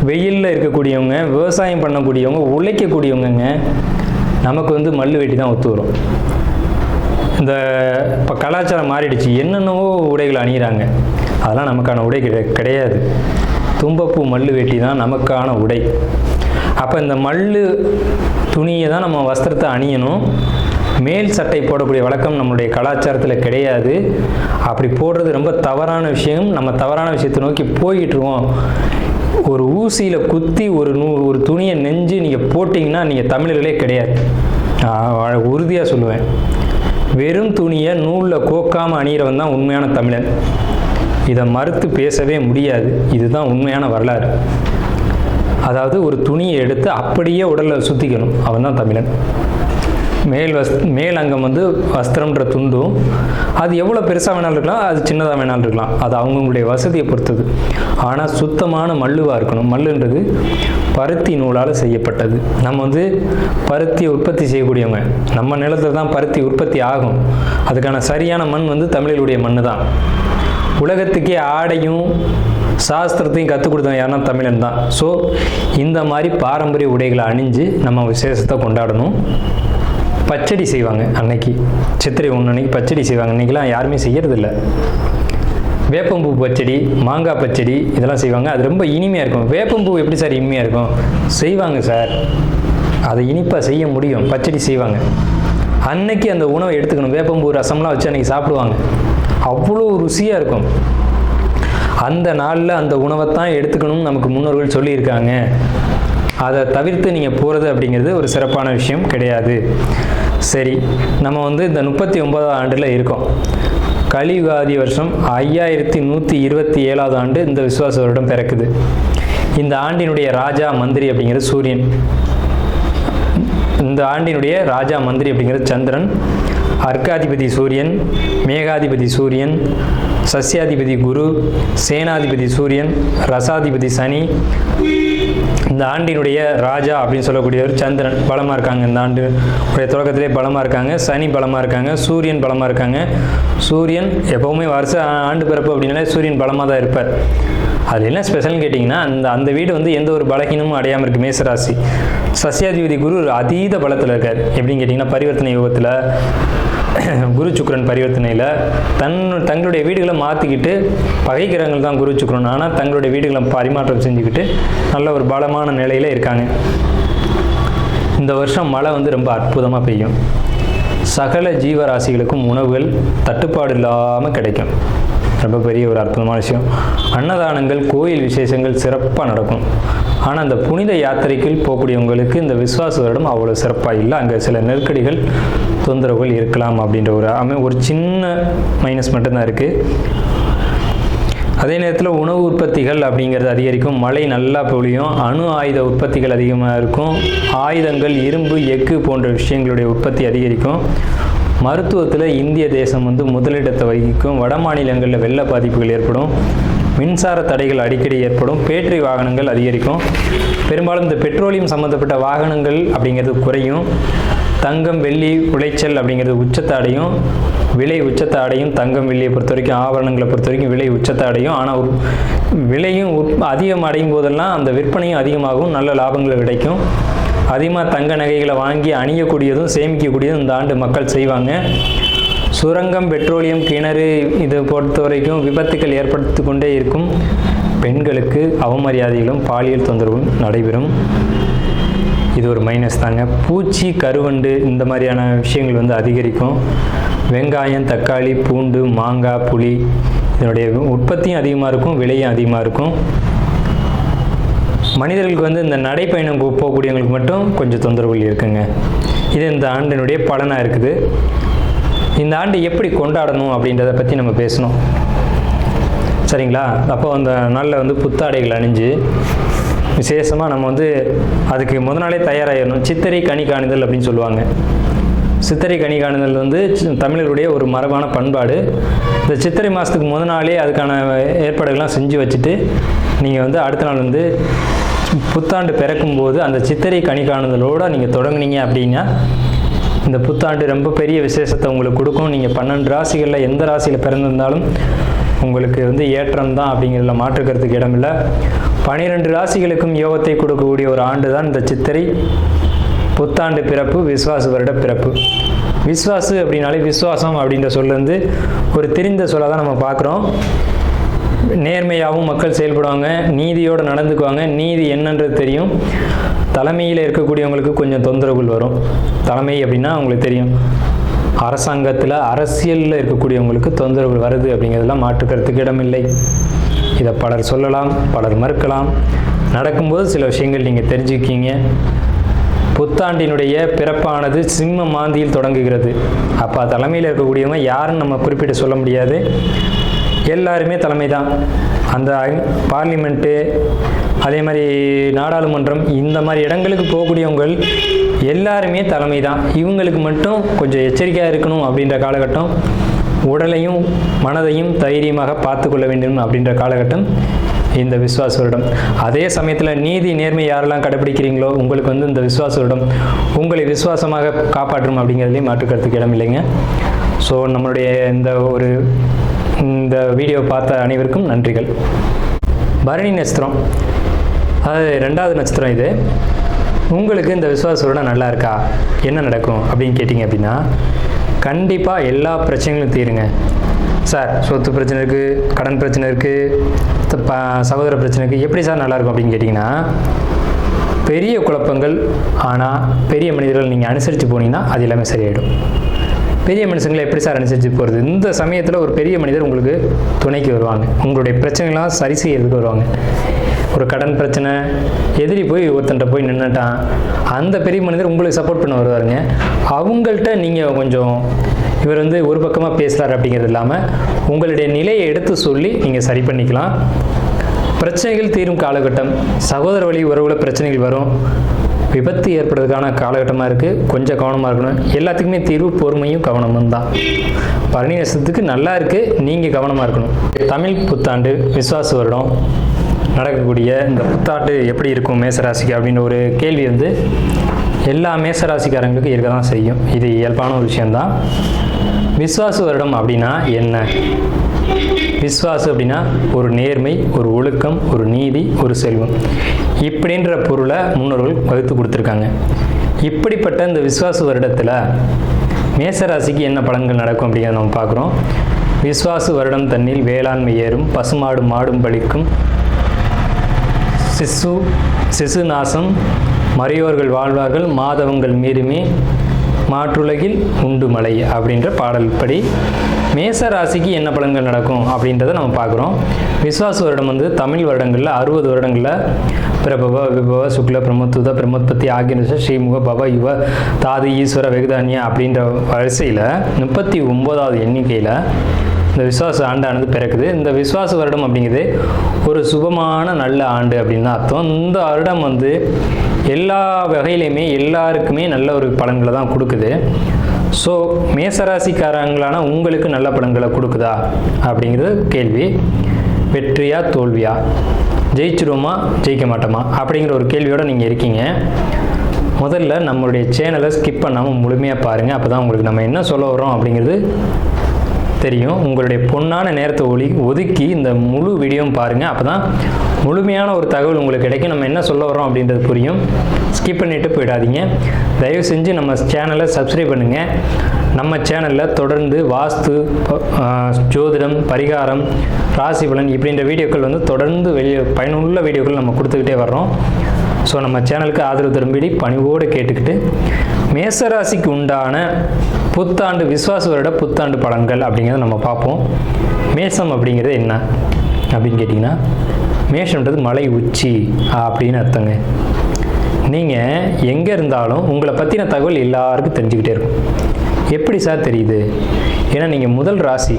வெயிலில் இருக்கக்கூடியவங்க, விவசாயம் பண்ணக்கூடியவங்க, உழைக்கக்கூடியவங்க, நமக்கு வந்து மல்லு வேட்டி தான் ஒத்து வரும். இந்த இப்போ கலாச்சாரம் மாறிடுச்சு, என்னென்னவோ உடைகள் அணிகிறாங்க. அதெல்லாம் நமக்கான உடை கிடையாது. தும்பப்பூ மல்லு வேட்டி தான் நமக்கான உடை. அப்போ இந்த மல்லு துணியை தான் நம்ம வஸ்திரத்தை அணியணும். மேல் சட்டை போடக்கூடிய வழக்கம் நம்மளுடைய கலாச்சாரத்தில் கிடையாது. அப்படி போடுறது ரொம்ப தவறான விஷயம். நம்ம தவறான விஷயத்தை நோக்கி போய்கிட்டுருவோம். ஒரு ஊசியில் குத்தி ஒரு துணியை நெஞ்சு நீங்கள் போட்டிங்கன்னா நீங்கள் தமிழர்களே கிடையாது. உறுதியாக சொல்லுவேன். வெறும் துணியை நூலில் கோக்காமல் அணிகிறவன் தான் உண்மையான தமிழன். இதை மறுத்து பேசவே முடியாது. இதுதான் உண்மையான வரலாறு. அதாவது ஒரு துணியை எடுத்து அப்படியே உடலில் சுற்றிக்கணும், அவன் தான் தமிழன். மேல் அங்கம் வந்து வஸ்திரம்ன்ற துண்டும், அது எவ்வளோ பெருசாக வேணாலும் இருக்கலாம், அது சின்னதாக வேணாலும் இருக்கலாம். அது அவங்களுடைய வசதியை பொறுத்தது. ஆனால் சுத்தமான மல்லுவாக இருக்கணும். மல்லுன்றது பருத்தி நூலால் செய்யப்பட்டது. நம்ம வந்து பருத்தியை உற்பத்தி செய்யக்கூடியவங்க. நம்ம நிலத்தில் தான் பருத்தி உற்பத்தி ஆகும். அதுக்கான சரியான மண் வந்து தமிழர்களுடைய மண் தான். உலகத்துக்கே ஆடையும் சாஸ்திரத்தையும் கற்றுக் கொடுத்தவங்க யாருன்னா தமிழன் தான். ஸோ இந்த மாதிரி பாரம்பரிய உடைகளை அணிஞ்சு நம்ம விசேஷத்தை கொண்டாடணும். பச்சடி செய்வாங்க அன்னைக்கு, சித்திரை 1 அன்னைக்கு பச்சடி செய்வாங்க. இன்றைக்கெலாம் யாருமே செய்யறதில்ல. வேப்பம்பூ பச்சடி, மாங்காய் பச்சடி இதெல்லாம் செய்வாங்க. அது ரொம்ப இனிமையாக இருக்கும். வேப்பம்பூ எப்படி சார் இனிமையாக இருக்கும்? செய்வாங்க சார், அதை இனிப்பாக செய்ய முடியும். பச்சடி செய்வாங்க. அன்னைக்கு அந்த உணவை எடுத்துக்கணும். வேப்பம்பூ ரசம்லாம் வச்சு அன்றைக்கி சாப்பிடுவாங்க. அவ்வளோ ருசியாக இருக்கும். அந்த நாளில் அந்த உணவை தான் எடுத்துக்கணும்னு நமக்கு முன்னோர்கள் சொல்லியிருக்காங்க. அதை தவிர்த்து நீங்கள் போகிறது அப்படிங்கிறது ஒரு சிறப்பான விஷயம் கிடையாது. சரி, நம்ம வந்து இந்த 39ஆவது ஆண்டில் இருக்கோம். கலியுகாதி வருஷம் 5127ஆவது ஆண்டு இந்த விசுவாச வருடம் பிறக்குது. இந்த ஆண்டினுடைய ராஜா மந்திரி அப்படிங்கிறது சூரியன். இந்த ஆண்டினுடைய ராஜா மந்திரி அப்படிங்கிறது சந்திரன். அர்க்காதிபதி சூரியன், மேகாதிபதி சூரியன், சஸ்யாதிபதி குரு, சேனாதிபதி சூரியன், ரசாதிபதி சனி. இந்த ஆண்டினுடைய ராஜா அப்படின்னு சொல்லக்கூடியவர் சந்திரன் பலமாக இருக்காங்க. இந்த ஆண்டு தொடக்கத்திலே பலமாக இருக்காங்க. சனி பலமாக இருக்காங்க. சூரியன் பலமாக இருக்காங்க. சூரியன் எப்போவுமே வருஷ ஆண்டு பிறப்பு அப்படின்னாலே சூரியன் பலமாக தான் இருப்பார். அது என்ன ஸ்பெஷல்னு கேட்டிங்கன்னா, அந்த வீடு வந்து எந்த ஒரு பலகீனமும் அடையாமல் இருக்குது. மேசராசி. சஸ்யாதிபதி குரு அதீத பலத்தில் இருக்கார். எப்படின்னு கேட்டிங்கன்னா, பரிவர்த்தனை யோகத்தில் குரு சுக்கிரன் பரிவர்த்தனையில் தங்களுடைய வீடுகளை மாற்றிக்கிட்டு, பகைக்கிறவங்கள் தான் குரு சுக்கிரன், ஆனால் தங்களுடைய வீடுகளை பரிமாற்றம் செஞ்சுக்கிட்டு நல்ல ஒரு பலமான நிலையில் இருக்காங்க. இந்த வருஷம் மழை வந்து ரொம்ப அற்புதமாக பெய்யும். சகல ஜீவராசிகளுக்கும் உணவுகள் தட்டுப்பாடு இல்லாமல் கிடைக்கும். ரொம்ப பெரிய ஒரு அற்புதமான விஷயம். அன்னதானங்கள், கோயில் விசேஷங்கள் சிறப்பாக நடக்கும். ஆனால் அந்த புனித யாத்திரைக்குள் போகக்கூடியவங்களுக்கு இந்த விஸ்வாச வருடம் அவ்வளோ சிறப்பாக இல்லை. அங்கே சில நெருக்கடிகள், தொந்தரவுகள் இருக்கலாம் அப்படின்ற ஒரு சின்ன மைனஸ் மட்டும்தான் இருக்குது. அதே நேரத்தில் உணவு உற்பத்திகள் அப்படிங்கிறது அதிகரிக்கும். மழை நல்லா பொழியும். அணு ஆயுத உற்பத்திகள் அதிகமாக இருக்கும். ஆயுதங்கள், இரும்பு, எஃகு போன்ற விஷயங்களுடைய உற்பத்தி அதிகரிக்கும். மருத்துவத்தில் இந்திய தேசம் முதலிடத்தை வகிக்கும். வட மாநிலங்களில் வெள்ள பாதிப்புகள் ஏற்படும். மின்சார தடைகள் அடிக்கடி ஏற்படும். பேட்டரி வாகனங்கள் அதிகரிக்கும். பெரும்பாலும் இந்த பெட்ரோலியம் சம்மந்தப்பட்ட வாகனங்கள் அப்படிங்கிறது குறையும். தங்கம், வெள்ளி உளைச்சல் அப்படிங்கிறது உச்சத்தை அடையும். விலை உச்சத்தை அடையும். தங்கம், வெள்ளியை பொறுத்த வரைக்கும், ஆபரணங்களை பொறுத்த வரைக்கும் விலை உச்சத்தை அடையும். ஆனால் விலையும் அதிகம் அடையும் போதெல்லாம் அந்த விற்பனையும் அதிகமாகும். நல்ல லாபங்கள் கிடைக்கும். அதிகமாக தங்க நகைகளை வாங்கி அணியக்கூடியதும் சேமிக்கக்கூடியதும் இந்த ஆண்டு மக்கள் செய்வாங்க. சுரங்கம், பெட்ரோலியம், கிணறு இதை பொறுத்த வரைக்கும் விபத்துக்கள் ஏற்படுத்தி கொண்டே இருக்கும். பெண்களுக்கு அவமரியாதைகளும் பாலியல் தொந்தரவும் நடைபெறும். இது ஒரு மைனஸ் தாங்க. பூச்சி, கருவண்டு இந்த மாதிரியான விஷயங்கள் அதிகரிக்கும். வெங்காயம், தக்காளி, பூண்டு, மாங்காய், புளி இதனுடைய உற்பத்தியும் அதிகமாக இருக்கும். விலையும் அதிகமாக இருக்கும். மனிதர்களுக்கு இந்த நடைப்பயணம் போகக்கூடியவங்களுக்கு மட்டும் கொஞ்சம் தொந்தரவுகள் இருக்குங்க. இது இந்த ஆண்டினுடைய பலனாக இருக்குது. இந்த ஆண்டு எப்படி கொண்டாடணும் அப்படின்றத பற்றி நம்ம பேசணும், சரிங்களா? அப்போ அந்த நாளில் புத்தாடைகள் அணிஞ்சு விசேஷமாக நம்ம அதுக்கு முத நாளே தயாராகிடணும். சித்திரை கனி காணுதல் அப்படின்னு சொல்லுவாங்க. சித்திரை கனி காணுதல் தமிழர்களுடைய ஒரு மரபான பண்பாடு. இந்த சித்திரை மாதத்துக்கு முத நாளே அதுக்கான ஏற்பாடுகள்லாம் செஞ்சு வச்சுட்டு நீங்கள் அடுத்த நாள் புத்தாண்டு பிறக்கும்போது அந்த சித்திரை கனி காணுதலோடு நீங்கள் தொடங்குனீங்க அப்படின்னா இந்த புத்தாண்டு ரொம்ப பெரிய விசேஷத்தை உங்களுக்கு கொடுக்கும். நீங்கள் 12 ராசிகளில் எந்த ராசியில் பிறந்திருந்தாலும் உங்களுக்கு ஏற்றம் தான் அப்படிங்கிறதுல மாற்றுக்கிறதுக்கு இடமில்லை. 12 ராசிகளுக்கும் யோகத்தை கொடுக்கக்கூடிய ஒரு ஆண்டு தான் இந்த சித்திரை புத்தாண்டு பிறப்பு, விஸ்வாச வருட பிறப்பு. விஸ்வாசு அப்படின்னாலே விஸ்வாசம் அப்படின்ற சொல்ல ஒரு தெரிந்த சொல்ல தான் நம்ம பார்க்குறோம். நேர்மையாகவும் மக்கள் செயல்படுவாங்க, நீதியோடு நடந்துக்குவாங்க. நீதி என்னன்றது தெரியும். தலைமையில் இருக்கக்கூடியவங்களுக்கு கொஞ்சம் தொந்தரவுகள் வரும். தலைமை அப்படின்னா உங்களுக்கு தெரியும், அரசாங்கத்தில் அரசியலில் இருக்கக்கூடியவங்களுக்கு தொந்தரவுகள் வருது அப்படிங்கிறதெல்லாம் மாற்றுக்கிறதுக்கு இடமில்லை. இதை பலர் சொல்லலாம், பலர் மறுக்கலாம். நடக்கும்போது சில விஷயங்கள் நீங்கள் தெரிஞ்சுக்கிங்க. புத்தாண்டினுடைய பிறப்பானது சிம்ம மாந்தியில் தொடங்குகிறது. அப்போ தலைமையில் இருக்கக்கூடியவங்க யாருன்னு நம்ம குறிப்பிட்டு சொல்ல முடியாது. எல்லாருமே தலைமை தான். அந்த பார்லிமெண்ட்டு, அதே மாதிரி நாடாளுமன்றம், இந்த மாதிரி இடங்களுக்கு போகக்கூடியவங்க எல்லாருமே தலைமை தான். இவங்களுக்கு மட்டும் கொஞ்சம் எச்சரிக்கையாக இருக்கணும் அப்படின்ற காலகட்டம். உடலையும் மனதையும் தைரியமாக பார்த்து கொள்ள வேண்டும் அப்படின்ற காலகட்டம் இந்த விஸ்வாச வருடம். அதே சமயத்தில் நீதி, நேர்மை யாரெல்லாம் கடைபிடிக்கிறீங்களோ உங்களுக்கு இந்த விஸ்வாச வருடம் உங்களை விசுவாசமாக காப்பாற்றும் அப்படிங்கிறதுலையும் மாற்றுக்கிறதுக்கு இடம் இல்லைங்க. ஸோ நம்மளுடைய இந்த வீடியோ பார்த்த அனைவருக்கும் நன்றிகள். பரணி நட்சத்திரம், அது 2வது நட்சத்திரம். இது உங்களுக்கு இந்த விஸ்வாச வருடம் நல்லா இருக்கா, என்ன நடக்கும் அப்படின்னு கேட்டிங்க அப்படின்னா கண்டிப்பாக எல்லா பிரச்சனைகளும் தீருங்க. சார் சொத்து பிரச்சனை இருக்குது, கடன் பிரச்சனை இருக்குது, சகோதர பிரச்சனை இருக்குது, எப்படி சார் நல்லாயிருக்கும் அப்படின்னு கேட்டிங்கன்னா பெரிய குழப்பங்கள். ஆனால் பெரிய மனிதர்கள் நீங்கள் அனுசரித்து போனீங்கன்னா அது எல்லாமே சரியாயிடும். பெரிய மனுஷங்களை எப்படி சார் அனுசரித்து போகிறது? இந்த சமயத்தில் ஒரு பெரிய மனிதர் உங்களுக்கு துணைக்கு வருவாங்க. உங்களுடைய பிரச்சனைகள்லாம் சரி செய்யறதுக்கு வருவாங்க. ஒரு கடன் பிரச்சனை, எதிரி போய் ஒருத்தன்ட்ட போய் நின்றுட்டான், அந்த பெரிய மனிதர் உங்களுக்கு சப்போர்ட் பண்ண வருவாருங்க. அவங்கள்ட்ட நீங்கள் கொஞ்சம் இவர் ஒரு பக்கமாக பேசுகிறார் அப்படிங்கிறது இல்லாமல் உங்களுடைய நிலையை எடுத்து சொல்லி நீங்கள் சரி பண்ணிக்கலாம். பிரச்சனைகள் தீரும் காலகட்டம். சகோதர வழி உறவுல பிரச்சனைகள் வரும், விபத்து ஏற்படுறதுக்கான காலகட்டமாக இருக்குது. கொஞ்சம் கவனமாக இருக்கணும். எல்லாத்துக்குமே தீர்வு பொறுமையும் கவனமும் தான். பரணி நட்சத்திரத்துக்கு நல்லா இருக்குது, நீங்கள் கவனமாக இருக்கணும். தமிழ் புத்தாண்டு விஸ்வாச வருடம் நடக்கக்கூடிய இந்த புத்தாண்டு எப்படி இருக்கும் மேசராசிக்கு அப்படின்னு ஒரு கேள்வி எல்லா மேசராசிக்காரங்களுக்கும் இருக்க தான் செய்யும். இது இயல்பான ஒரு விஷயந்தான். விஸ்வாச வருடம் அப்படின்னா என்ன? விஸ்வாசம் அப்படின்னா ஒரு நேர்மை, ஒரு ஒழுக்கம், ஒரு நீதி, ஒரு செல்வம், இப்படின்ற பொருளை முன்னோர்கள் வகுத்து கொடுத்துருக்காங்க. இப்படிப்பட்ட இந்த விஸ்வாச வருடத்தில் மேசராசிக்கு என்ன பலன்கள் நடக்கும் அப்படிங்கிறத நம்ம பார்க்குறோம். விஸ்வாச வருடம் தன்னில் வேளாண்மை ஏறும், பசுமாடு மாடும் பலிக்கும், சிசு நாசம், மறையோர்கள் வாழ்வார்கள், மாதவங்கள் மீறுமே, மாற்றுலகில் உண்டு மழை அப்படின்ற பாடல் படி மேச ராசிக்கு என்ன பலன்கள் நடக்கும் அப்படின்றத நம்ம பார்க்குறோம். விஸ்வாச வருடம் வந்து தமிழ் வருடங்களில் 60 வருடங்களில் பிரபவ விபவ சுக்ல பிரமோத்துத பிரமோத்பத்தி ஆகிய ஸ்ரீமுக பவ யுவ தாது ஈஸ்வர வெகுதானியா அப்படின்ற வரிசையில் 39வது எண்ணிக்கையில் இந்த விஸ்வாச ஆண்டானது பிறக்குது. இந்த விஸ்வாச வருடம் அப்படிங்கிறது ஒரு சுபமான நல்ல ஆண்டு அப்படின்னு தான் அர்த்தம். இந்த வருடம் வந்து எல்லா வகையிலையுமே எல்லாருக்குமே நல்ல ஒரு பலன்களை தான் கொடுக்குது. ஸோ மேசராசிக்காரங்களான உங்களுக்கு நல்ல பலன்களை கொடுக்குதா அப்படிங்கிறது கேள்வி. வெற்றியா தோல்வியா, ஜெயிச்சிடுவோமா ஜெயிக்க மாட்டோமா அப்படிங்கிற ஒரு கேள்வியோடு நீங்கள் இருக்கீங்க. முதல்ல நம்மளுடைய சேனலை ஸ்கிப் பண்ணாமல் முழுமையாக பாருங்கள். அப்போ தான் உங்களுக்கு நம்ம என்ன சொல்ல வரோம் அப்படிங்கிறது தெரியும். உங்களுடைய பொன்னான நேரத்தை ஒதுக்கி இந்த முழு வீடியோவும் பாருங்கள். அப்போ தான் முழுமையான ஒரு தகவல் உங்களுக்கு கிடைக்கும். நம்ம என்ன சொல்ல வரோம் அப்படின்றது புரியும். ஸ்கிப் பண்ணிவிட்டு போயிடாதீங்க. தயவு செஞ்சு நம்ம சேனலை சப்ஸ்கிரைப் பண்ணுங்கள். நம்ம சேனலில் தொடர்ந்து வாஸ்து, ஜோதிடம், பரிகாரம், ராசி பலன் இப்படின்ற வீடியோக்கள் வந்து தொடர்ந்து பயனுள்ள வீடியோக்கள் நம்ம கொடுத்துக்கிட்டே வர்றோம். ஸோ நம்ம சேனலுக்கு ஆதரவு தரும்படி பணிவோடு கேட்டுக்கிட்டு மேசராசிக்கு உண்டான புத்தாண்டு விஸ்வாச வருட புத்தாண்டு பலன்கள் அப்படிங்கிறத நம்ம பார்ப்போம். மேசம் அப்படிங்கிறது என்ன அப்படின்னு கேட்டிங்கன்னா, மேஷம்ன்றது மலை உச்சி அப்படின்னு அர்த்தங்க. நீங்கள் எங்கே இருந்தாலும் உங்களை பற்றின தகவல் எல்லாருக்கும் தெரிஞ்சுக்கிட்டே இருக்கும். எப்படி சார் தெரியுது? ஏன்னா நீங்கள் முதல் ராசி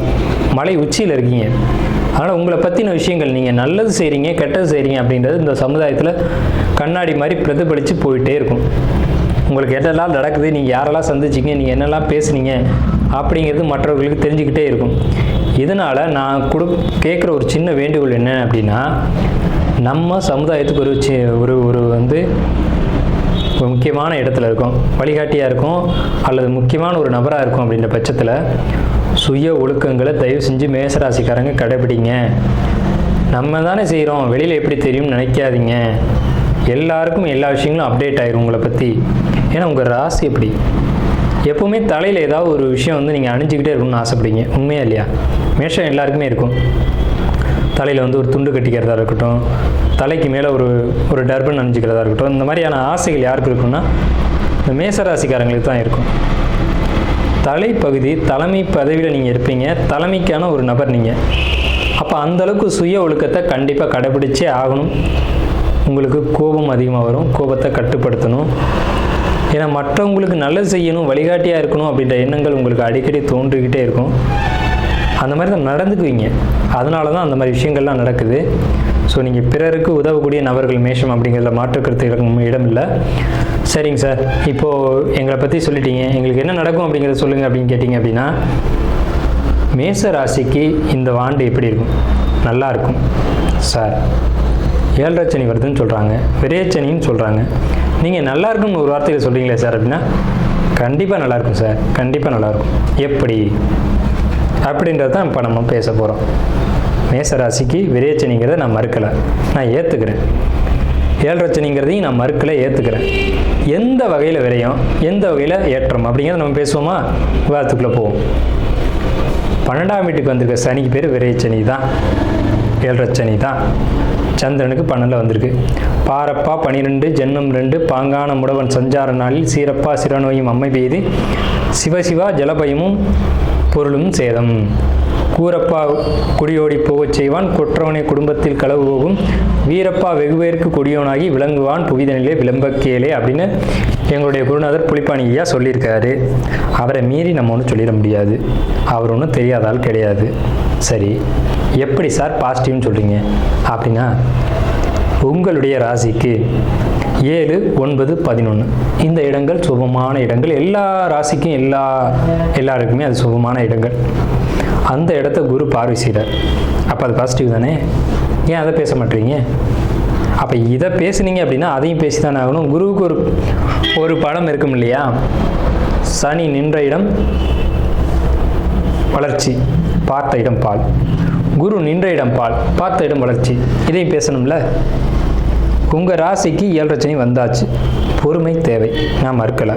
மலை உச்சியில் இருக்கீங்க. அதனால் உங்களை பற்றின விஷயங்கள் நீங்கள் நல்லது செய்கிறீங்க கெட்டது செய்கிறீங்க அப்படின்றது இந்த சமுதாயத்தில் கண்ணாடி மாதிரி பிரதிபலித்து போயிட்டே இருக்கும். உங்களுக்கு என்னெல்லாம் நடக்குது, நீங்கள் யாரெல்லாம் சந்திச்சிங்க, நீங்கள் என்னெல்லாம் பேசுனீங்க அப்படிங்கிறது மற்றவர்களுக்கு தெரிஞ்சுக்கிட்டே இருக்கும். இதனால் நான் கேட்குற ஒரு சின்ன வேண்டுகோள் என்ன அப்படின்னா, நம்ம சமுதாயத்துக்கு ஒரு வந்து ஒரு முக்கியமான இடத்துல இருக்கும், வழிகாட்டியாக இருக்கும் அல்லது முக்கியமான ஒரு நபராக இருக்கும் அப்படின்ற பட்சத்தில் சுய ஒழுக்கங்களை தயவு செஞ்சு மேசராசிக்காரங்க கடைபிடிங்க. நம்ம தானே செய்கிறோம், வெளியில் எப்படி தெரியும்னு நினைக்காதீங்க. எல்லாருக்கும் எல்லா விஷயங்களும் அப்டேட் ஆயிரும் உங்களை பற்றி. ஏன்னா உங்கள் ராசி எப்படி எப்போவுமே தலையில் ஏதாவது ஒரு விஷயம் வந்து நீங்கள் அணிஞ்சிக்கிட்டே இருக்கணும்னு ஆசைப்படுங்க. உண்மையா இல்லையா? மேஷம் எல்லாருக்குமே இருக்கும். தலையில் வந்து ஒரு துண்டு கட்டிக்கிறதா இருக்கட்டும், தலைக்கு மேலே ஒரு டர்பன் அணிஞ்சிக்கிறதா இருக்கட்டும், இந்த மாதிரியான ஆசைகள் யாருக்கு இருக்குன்னா இந்த மேசராசிக்காரங்களுக்கு தான் இருக்கும். தலைப்பகுதி தலைமை பதவியில் நீங்கள் இருப்பீங்க, தலைமைக்கான ஒரு நபர் நீங்கள். அப்போ அந்தளவுக்கு சுய ஒழுக்கத்தை கண்டிப்பாக கடைபிடிச்சே ஆகணும். உங்களுக்கு கோபம் அதிகமாக வரும், கோபத்தை கட்டுப்படுத்தணும். ஏன்னா மற்றவங்களுக்கு நல்லது செய்யணும், வழிகாட்டியாக இருக்கணும் அப்படின்ற எண்ணங்கள் உங்களுக்கு அடிக்கடி தோன்றிக்கிட்டே இருக்கும். அந்த மாதிரி தான் நடந்துக்குவீங்க. அதனால தான் அந்த மாதிரி விஷயங்கள்லாம் நடக்குது. ஸோ நீங்கள் பிறருக்கு உதவக்கூடிய நபர்கள் மேஷம் அப்படிங்கிறதுல மாற்றுக்கருத்து இடம் இல்லை. சரிங்க சார், இப்போது எங்களை பற்றி சொல்லிட்டீங்க, எங்களுக்கு என்ன நடக்கும் அப்படிங்கிறத சொல்லுங்கள் அப்படின்னு கேட்டிங்க அப்படின்னா, மேச ராசிக்கு இந்த ஆண்டு எப்படி இருக்கும்? நல்லா இருக்கும் சார். 7 சனி வருதுன்னு சொல்கிறாங்க, விரையச்சனின்னு சொல்கிறாங்க. நீங்கள் நல்லா இருக்குன்னு ஒரு வார்த்தையில் சொல்கிறீங்களே சார் அப்படின்னா, கண்டிப்பாக நல்லாயிருக்கும் சார், கண்டிப்பாக நல்லாயிருக்கும். எப்படி அப்படின்றது தான் இப்போ நம்ம பேச போகிறோம். மேசராசிக்கு விரையச்சனிங்கிறத நான் மறுக்கலை, நான் ஏற்றுக்கிறேன். 7 சனிங்கிறதையும் நான் மறுக்கலை, ஏற்றுக்கிறேன். எந்த வகையில் விரையும், எந்த வகையில் ஏற்றம் அப்படிங்கிறத நம்ம பேசுவோமா? விவாதத்துக்குள்ளே போவோம். 12ஆம் வீட்டுக்கு வந்திருக்க சனிக்கு பேர் விரையச்சனி தான், 7 சனி தான். சந்திரனுக்கு 12 வந்திருக்கு. பாரப்பா 12 ஜென்மம் 2 பாங்கான முடவன் சஞ்சார நாளில் சீரப்பா சிறநோயும் அம்மை பெய்து சிவசிவா ஜலபயமும் பொருளும் சேதம். கூரப்பா குடியோடி போகச் செய்வான், குற்றவனை குடும்பத்தில் களவு போகும், வீரப்பா வெகுவேற்கு கொடியோனாகி விளங்குவான் புவிதனிலே விளம்பக்கேலே அப்படின்னு எங்களுடைய குருநாதர் புலிப்பாணி ஐயா சொல்லியிருக்காரு. அவரை மீறி நம்ம ஒன்றும் சொல்லிட முடியாது. அவர் ஒன்றும் தெரியாத ஆள் கிடையாது. சரி, எப்படி சார் பாசிட்டிவ்னு சொல்கிறீங்க அப்படின்னா, உங்களுடைய ராசிக்கு 7, 9, 11 இந்த இடங்கள் சுபமான இடங்கள். எல்லா ராசிக்கும் எல்லாருக்குமே அது சுபமான இடங்கள். அந்த இடத்த குரு பார்வை செய்கிறார். அப்போ அது பாசிட்டிவ் தானே? ஏன் அதை பேச மாட்டீங்க? அப்போ இதை பேசுனீங்க அப்படின்னா அதையும் பேசி தானே ஆகணும். குருவுக்கு ஒரு படம் இருக்கும் இல்லையா? சனி நின்ற இடம் வளர்ச்சி, பார்த்த இடம் பால். குரு நின்ற இடம் பால், பார்த்த இடம் வளர்ச்சி. இதையும் பேசணும்ல. உங்கள் ராசிக்கு 7 சனி வந்தாச்சு. பொறுமை தேவை, நான் மறுக்கலை.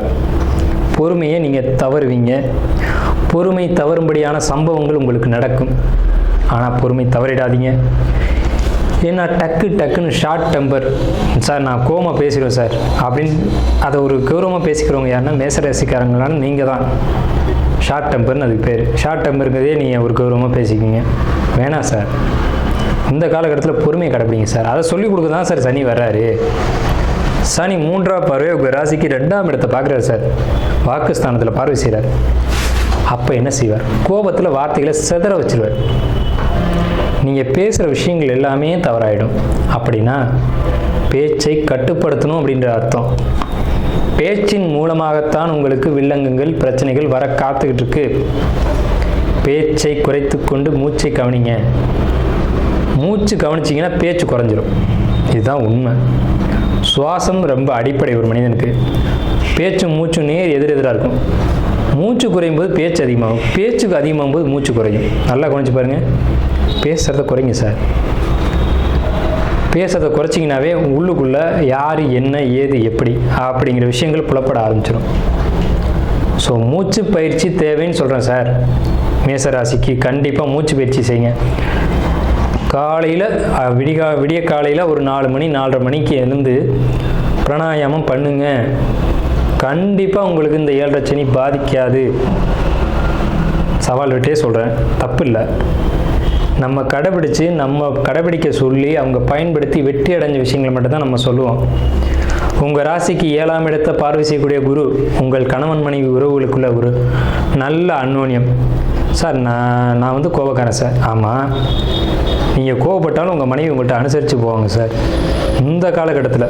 பொறுமையை நீங்கள் தவறுவீங்க. பொறுமை தவறும்படியான சம்பவங்கள் உங்களுக்கு நடக்கும். ஆனால் பொறுமை தவறிடாதீங்க. ஏன்னா டக்குன்னு ஷார்ட் டெம்பர் சார், நான் கோவமாக பேசிடுவேன் சார் அப்படின்னு அதை ஒரு கௌரவமாக பேசிக்கிறவங்க யாருன்னா மேசராசிக்காரங்களான்னு நீங்கள் தான். ஷார்ட் டெம்பர்னு அதுக்கு பேர். ஷார்ட் டெம்பருங்கிறதே நீங்கள் ஒரு கௌரவமாக பேசிக்கிங்க. வேணாம் சார், இந்த காலகட்டத்தில் பொறுமையை கடைப்பிடிங்க சார். அதை சொல்லிக் கொடுக்க தான் சார் சனி வர்றாரு. சனி 3ஆம் பார்வை உங்கள் ராசிக்கு 2ஆம் இடத்தை பார்க்குறாரு சார். வாக்குஸ்தானத்தில் பார்வை செய்கிறார். அப்போ என்ன செய்வார்? கோபத்தில் வார்த்தைகளை சிதற வச்சிருவார். நீங்கள் பேசுகிற விஷயங்கள் எல்லாமே தவறாயிடும். அப்படின்னா பேச்சை கட்டுப்படுத்தணும் அப்படின்ற அர்த்தம். பேச்சின் மூலமாகத்தான் உங்களுக்கு வில்லங்கங்கள் பிரச்சனைகள் வர காத்துக்கிட்டு இருக்கு. பேச்சை குறைத்து கொண்டு மூச்சை கவனிங்க. மூச்சு கவனிச்சிங்கன்னா பேச்சு குறைஞ்சிரும். இதுதான் உண்மை. சுவாசம் ரொம்ப அடிப்படை ஒரு மனிதனுக்கு. பேச்சும் மூச்சும் நேர் எதிரெதிராக இருக்கும். மூச்சு குறையும் போது பேச்சு அதிகமாகும், பேச்சுக்கு அதிகமாகும் போது மூச்சு குறையும். நல்லா கவனிச்சு பாருங்கள். பேசுகிறத குறைங்க சார். பேசுறதை குறைச்சிங்கனாவே உள்ளுக்குள்ளே யார் என்ன ஏது எப்படி அப்படிங்கிற விஷயங்கள் புலப்பட ஆரம்பிச்சிடும். ஸோ மூச்சு பயிற்சி தேவைன்னு சொல்கிறேன் சார். மேசராசிக்கு கண்டிப்பாக மூச்சு பயிற்சி செய்யுங்க. காலையில் விடிய காலையில் ஒரு 4 மணி 4:30 மணிக்கு எழுந்து பிராணாயாமம் பண்ணுங்க. கண்டிப்பாக உங்களுக்கு இந்த 7.5 சனி பாதிக்காது. சவால் விட்டே சொல்கிறேன், தப்பு இல்லை. நம்ம கடைபிடிக்க சொல்லி அவங்க பயன்படுத்தி வெற்றி அடைஞ்ச விஷயங்களை மட்டும்தான் நம்ம சொல்லுவோம். உங்கள் ராசிக்கு 7ஆம் இடத்தை பார்வை செய்யக்கூடிய குரு உங்கள் கணவன் மனைவி உறவுகளுக்குள்ள ஒரு நல்ல அந்யோன்யம். சார் நான் வந்து கோபக்காரன் சார். ஆமாம், நீங்கள் கோவப்பட்டாலும் உங்கள் மனைவி உங்கள்கிட்ட அனுசரித்து போவாங்க சார். இந்த காலகட்டத்தில்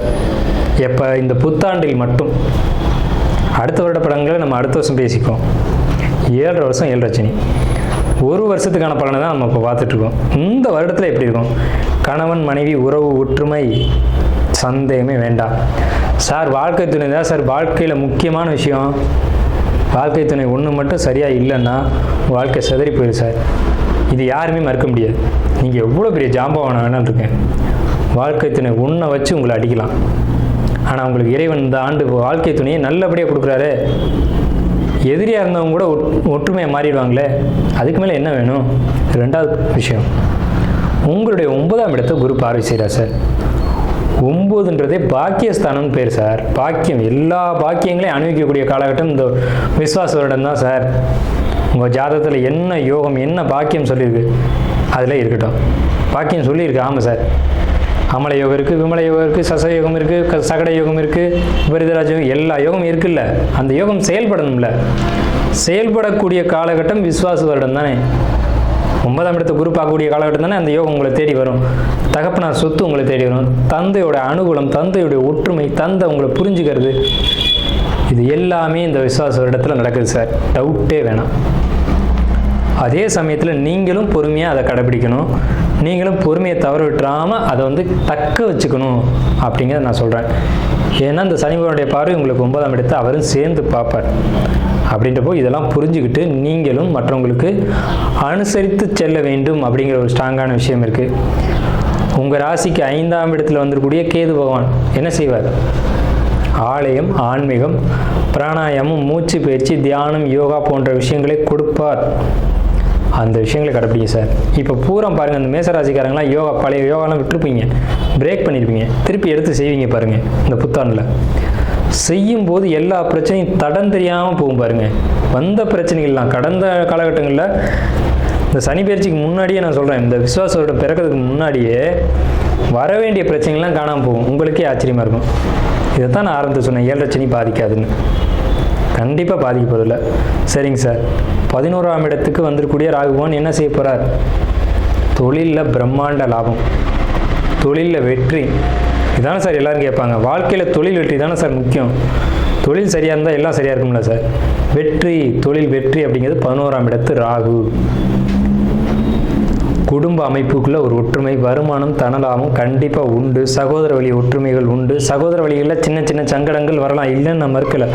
எப்போ இந்த புத்தாண்டில் மட்டும், அடுத்த வருட படங்களை நம்ம அடுத்த வருஷம் பேசிக்குவோம். 7.5 வருஷம் 7.5 சனி, ஒரு வருஷத்துக்கான பலனை தான் நம்ம இப்போ பார்த்துட்ருக்கோம். இந்த வருடத்தில் எப்படி இருக்கும்? கணவன் மனைவி உறவு ஒற்றுமை சந்தேகமே வேண்டாம் சார். வாழ்க்கை துணை தான் சார் வாழ்க்கையில் முக்கியமான விஷயம். வாழ்க்கை துணை ஒன்று மட்டும் சரியாக இல்லைன்னா வாழ்க்கை சிதறி போயிடும் சார். இது யாருமே மறுக்க முடியாது. நீங்கள் எவ்வளோ பெரிய ஜாம்பவான வேணாலும் இருக்கேன், வாழ்க்கை துணை ஒன்றை வச்சு உங்களை அடிக்கலாம். ஆனால் உங்களுக்கு இறைவன் இந்த ஆண்டு வாழ்க்கை துணையை நல்லபடியாக கொடுக்குறாரு. எதிரியாக இருந்தவங்க கூட ஒற்றுமையாக மாறிடுவாங்களே, அதுக்கு மேலே என்ன வேணும்? 2வது விஷயம், உங்களுடைய 9ஆம் இடத்தை குரு பார்வை செய்கிறார் சார். 9ன்றதே பாக்கியஸ்தானம்னு பேர் சார். பாக்கியம், எல்லா பாக்கியங்களையும் அனுபவிக்கக்கூடிய காலகட்டம் இந்த விஸ்வாச வருடம் தான் சார். உங்கள் ஜாதகத்தில் என்ன யோகம் என்ன பாக்கியம் சொல்லியிருக்கு அதில் இருக்கட்டும். பாக்கியம் சொல்லியிருக்கு. ஆமாம் சார், அமல யோகம் இருக்குது, விமல யோகம் இருக்குது, சச யோகம் இருக்குது, சகட யோகம் இருக்குது, விபரீதராஜ யோகம், எல்லா யோகம் இருக்குல்ல. அந்த யோகம் செயல்படணும்ல. செயல்படக்கூடிய காலகட்டம் விஸ்வாச வருடம் தானே. 9ஆம் இடத்தை குரு பார்க்கக்கூடிய காலகட்டம் தானே அந்த யோகம் உங்களை தேடி வரும். தகப்பனார் சொத்து உங்களை தேடி வரும். தந்தையோட அனுகூலம், தந்தையுடைய ஒற்றுமை, தந்தை உங்களை புரிஞ்சுக்கிறது, இது எல்லாமே இந்த விஸ்வாச வருடத்தில் நடக்குது சார். டவுட்டே வேணாம். அதே சமயத்தில் நீங்களும் பொறுமையாக அதை கடைபிடிக்கணும். நீங்களும் பொறுமையை தவற விட்டுறாமல் அதை வந்து தக்க வச்சுக்கணும் அப்படிங்கிறத நான் சொல்கிறேன். ஏன்னா இந்த சனிவனுடைய பார்வை உங்களுக்கு 9ஆம் இடத்தை அவரும் சேர்ந்து பார்ப்பார். அப்படின்றப்போ இதெல்லாம் புரிஞ்சுக்கிட்டு நீங்களும் மற்றவங்களுக்கு அனுசரித்து செல்ல வேண்டும் அப்படிங்கிற ஒரு ஸ்ட்ராங்கான விஷயம் இருக்குது. உங்கள் ராசிக்கு 5ஆம் இடத்துல வந்திருக்கக்கூடிய கேது பகவான் என்ன செய்வார்? ஆலயம், ஆன்மீகம், பிராணாயாமம், மூச்சு பயிற்சி, தியானம், யோகா போன்ற விஷயங்களை கொடுப்பார். அந்த விஷயங்களை கடைப்பிடிங்க சார். இப்போ பூரம் பாருங்கள், அந்த மேசராசிக்காரங்களாம் பழைய யோகாலாம் விட்டுருப்பீங்க, பிரேக் பண்ணியிருப்பீங்க, திருப்பி எடுத்து செய்வீங்க பாருங்கள். இந்த புத்தாண்டில் செய்யும்போது எல்லா பிரச்சனையும் தடம் தெரியாமல் போகும் பாருங்கள். வந்த பிரச்சனைகள்லாம் கடந்த காலகட்டங்களில் இந்த சனி பயிற்சிக்கு முன்னாடியே நான் சொல்கிறேன், இந்த விஸ்வாசோட பிறக்கிறதுக்கு முன்னாடியே வர வேண்டிய பிரச்சனைகள்லாம் காணாமல் போகும். உங்களுக்கே ஆச்சரியமாக இருக்கும். இதை தான் நான் ஆரம்பத்தில் சொன்னேன், 7.5 சனி பாதிக்காதுன்னு. கண்டிப்பாக பாதிக்க போதில்லை. சரிங்க சார். 11ஆம் இடத்துக்கு வந்திருக்கக்கூடிய ராகுபவன் என்ன செய்ய போகிறார்? தொழிலில் பிரம்மாண்ட லாபம், தொழிலில் வெற்றி. இதானே சார் எல்லோரும் கேட்பாங்க. வாழ்க்கையில் தொழில் வெற்றி தானே சார் முக்கியம். தொழில் சரியாக இருந்தால் எல்லாம் சரியாக இருக்கும்ல சார். வெற்றி, தொழில் வெற்றி அப்படிங்கிறது 11ஆம் இடத்து ராகு. குடும்ப அமைப்புக்குள்ளே ஒரு ஒற்றுமை, வருமானம், தனலாபம் கண்டிப்பாக உண்டு. சகோதர வழி ஒற்றுமைகள் உண்டு. சகோதர வழிகளில் சின்ன சின்ன சங்கடங்கள் வரலாம், இல்லைன்னு நான் மறுக்கலை.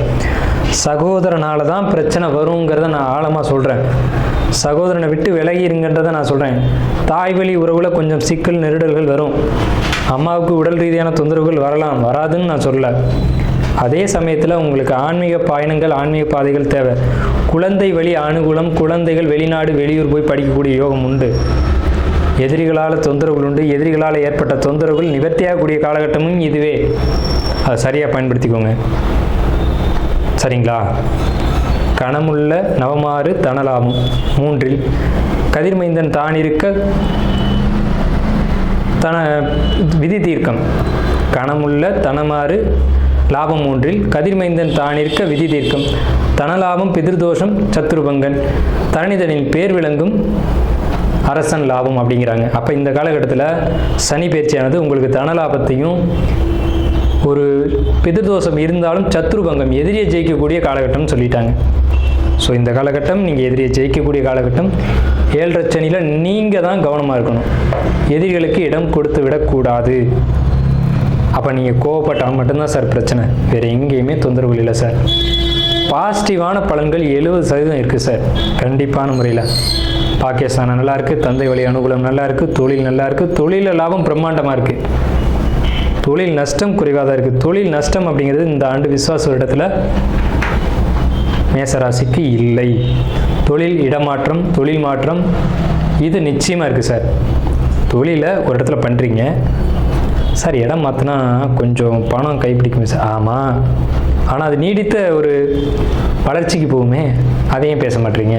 சகோதரனால தான் பிரச்சனை வருங்கிறத நான் ஆழமாக சொல்கிறேன். சகோதரனை விட்டு விலகி இருங்கன்றதை நான் சொல்கிறேன். தாய் வழி உறவில் கொஞ்சம் சிக்கல் நெருடல்கள் வரும். அம்மாவுக்கு உடல் ரீதியான தொந்தரவுகள் வரலாம், வராதுன்னு நான் சொல்லலை. அதே சமயத்தில் உங்களுக்கு ஆன்மீக பயணங்கள், ஆன்மீக பாதைகள் தேவை. குழந்தை வழி அனுகூலம், குழந்தைகள் வெளிநாடு வெளியூர் போய் படிக்கக்கூடிய யோகம் உண்டு. எதிரிகளால் தொந்தரவுகள் உண்டு. எதிரிகளால் ஏற்பட்ட தொந்தரவுகள் நிவர்த்தியாகக்கூடிய காலகட்டமும் இதுவே. அதை சரியாக பயன்படுத்திக்கோங்க. சரிங்களா? கணமுள்ள நவமாறு தனலாபம் 3 கதிர்மைந்தன் தான் இருக்க விதி தீர்க்கம். கணமுள்ள தனமாறு லாபம் 3 கதிர்மைந்தன் தான் இருக்க விதி தீர்க்கம். தனலாபம் பிதிர்தோஷம் சத்ருபங்கன் தரணிதனின் பேர் விளங்கும் அரசன் லாபம் அப்படிங்கிறாங்க. அப்போ இந்த காலகட்டத்தில் சனி பயிற்சியானது உங்களுக்கு தனலாபத்தையும் ஒரு பிதிர்தோஷம் இருந்தாலும் சத்ருபங்கம் எதிரியை ஜெயிக்கக்கூடிய காலகட்டம்னு சொல்லிட்டாங்க. ஸோ இந்த காலகட்டம் நீங்கள் எதிரியை ஜெயிக்கக்கூடிய காலகட்டம். 7 சனியில் நீங்கள் தான் கவனமாக இருக்கணும். எதிரிகளுக்கு இடம் கொடுத்து விடக்கூடாது. அப்போ நீங்கள் கோவப்பட்டால் மட்டும்தான் சார் பிரச்சனை, வேறு எங்கேயுமே தொந்தரவு இல்லை சார். பாசிட்டிவான பலன்கள் 70% இருக்குது சார். கண்டிப்பான முறையில் பாகிஸ்தான் நல்லா இருக்குது, தந்தை வழி அனுகூலம் நல்லா இருக்குது, தொழில் நல்லா இருக்குது, தொழில் லாபம் பிரம்மாண்டமாக இருக்குது, தொழில் நஷ்டம் குறைவாக தான் இருக்குது. தொழில் நஷ்டம் அப்படிங்கிறது இந்த ஆண்டு விஸ்வாச வருடத்தில் மேசராசிக்கு இல்லை. தொழில் இடமாற்றம், தொழில் மாற்றம் இது நிச்சயமாக இருக்குது சார். தொழிலை ஒரு இடத்துல பண்ணுறீங்க சார், இடம் மாற்றினா கொஞ்சம் பணம் கைப்பிடிக்குமே சார். ஆமாம், ஆனால் அது நீடித்த ஒரு வளர்ச்சிக்கு போகுமே, அதையும் பேச மாட்டீங்க.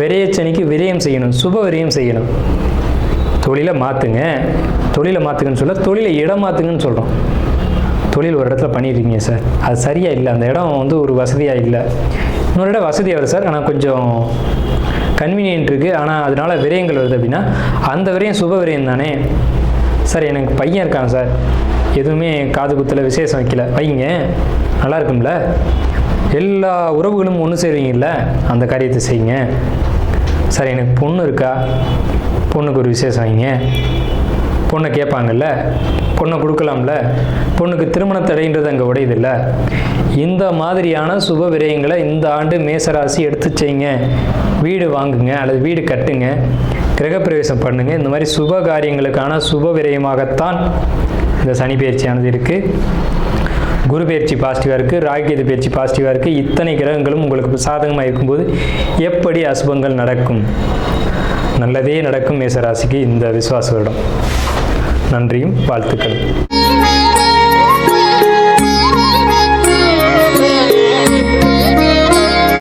விரயச்சனிக்கு விரயம் செய்யணும், சுப விரயம் செய்யணும். தொழிலை மாற்றுங்க, தொழிலை மாற்றுங்கன்னு சொல்ல, தொழிலை இடம் மாற்றுங்கன்னு சொல்கிறோம். தொழில் ஒரு இடத்துல பண்ணியிருக்கீங்க சார், அது சரியாக இல்லை, அந்த இடம் வந்து ஒரு வசதியாக இல்லை. இன்னொரு இடம் வசதியாக வருது சார், ஆனால் கொஞ்சம் கன்வீனியன்ட் இருக்குது, ஆனால் அதனால் விரயங்கள் வருது அப்படின்னா அந்த விரயம் சுப விரயம் தானே சார். எனக்கு பையன் இருக்கான் சார், எதுவுமே காது குத்தில் விசேஷம் வைக்கல, வைங்க, நல்லா இருக்கும்ல. எல்லா உறவுகளும் ஒன்று சேருவீங்கல்ல, அந்த காரியத்தை செய்யுங்க. சார் எனக்கு பொண்ணு இருக்கா, பொண்ணுக்கு ஒரு விசேஷம் வைங்க. பொண்ணை கேட்பாங்கல்ல, பொண்ணை கொடுக்கலாம்ல. பொண்ணுக்கு திருமண தடைன்றது அங்கே உடையதில்ல. இந்த மாதிரியான சுப விரயங்களை இந்த ஆண்டு மேசராசி எடுத்து செய்யுங்க. வீடு வாங்குங்க அல்லது வீடு கட்டுங்க, கிரகப்பிரவேசம் பண்ணுங்க. இந்த மாதிரி சுப காரியங்களுக்கான சுப விரயமாகத்தான் இந்த சனி பயிற்சியானது இருக்குது. குரு பயிற்சி பாசிட்டிவாக இருக்குது, ராகுகேது பயிற்சி பாசிட்டிவாக இருக்குது. இத்தனை கிரகங்களும் உங்களுக்கு சாதகமாக இருக்கும்போது எப்படி அசுபங்கள் நடக்கும்? நல்லதே நடக்கும் மேசராசிக்கு இந்த விசுவாச வருடம். நன்றியும் வாழ்த்துக்கள்.